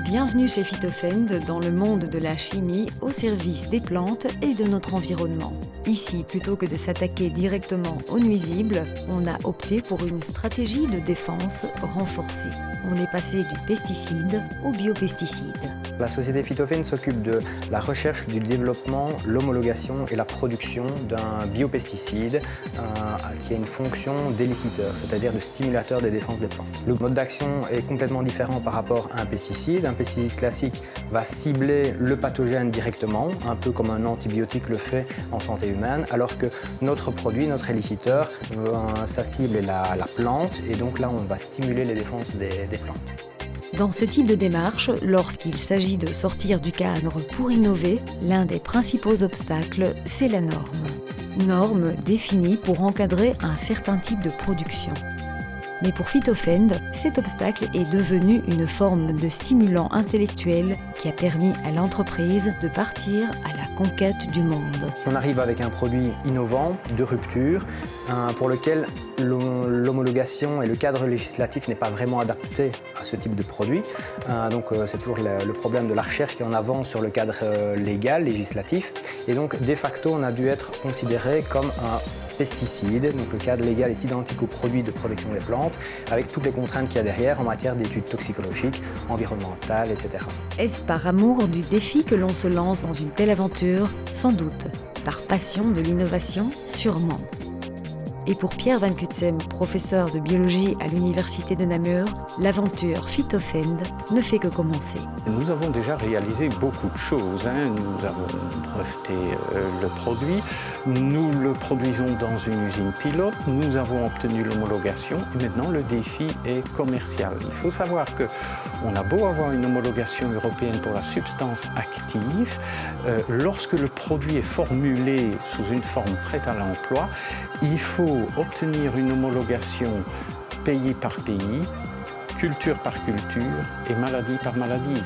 Bienvenue chez Phytofend, dans le monde de la chimie au service des plantes et de notre environnement. Ici, plutôt que de s'attaquer directement aux nuisibles, on a opté pour une stratégie de défense renforcée. On est passé du pesticide au biopesticide. La société Phytofend s'occupe de la recherche, du développement, l'homologation et la production d'un biopesticide qui a une fonction d'éliciteur, c'est-à-dire de stimulateur des défenses des plantes. Le mode d'action est complètement différent par rapport à un pesticide. Un pesticide classique va cibler le pathogène directement, un peu comme un antibiotique le fait en santé humaine, alors que notre produit, notre éliciteur, sa cible est la plante, et donc là on va stimuler les défenses des plantes. Dans ce type de démarche, lorsqu'il s'agit de sortir du cadre pour innover, l'un des principaux obstacles, c'est la norme. Norme définie pour encadrer un certain type de production. Mais pour Phytofend, cet obstacle est devenu une forme de stimulant intellectuel qui a permis à l'entreprise de partir à la conquête du monde. On arrive avec un produit innovant, de rupture, pour lequel l'homologation et le cadre législatif n'est pas vraiment adapté à ce type de produit. Donc c'est toujours le problème de la recherche qui est en avance sur le cadre légal, législatif. Et donc de facto, on a dû être considéré comme un pesticide. Donc le cadre légal est identique au produit de protection des plantes, avec toutes les contraintes qu'il y a derrière en matière d'études toxicologiques, environnementales, etc. Est-ce par amour du défi que l'on se lance dans une telle aventure? Sans doute. Par passion de l'innovation? Sûrement. Et pour Pierre Van Cutsem, professeur de biologie à l'université de Namur, l'aventure Phytofend ne fait que commencer. Nous avons déjà réalisé beaucoup de choses. Nous avons breveté le produit, nous le produisons dans une usine pilote, nous avons obtenu l'homologation et maintenant le défi est commercial. Il faut savoir qu'on a beau avoir une homologation européenne pour la substance active, lorsque le produit est formulé sous une forme prête à l'emploi, il faut obtenir une homologation pays par pays, culture par culture et maladie par maladie.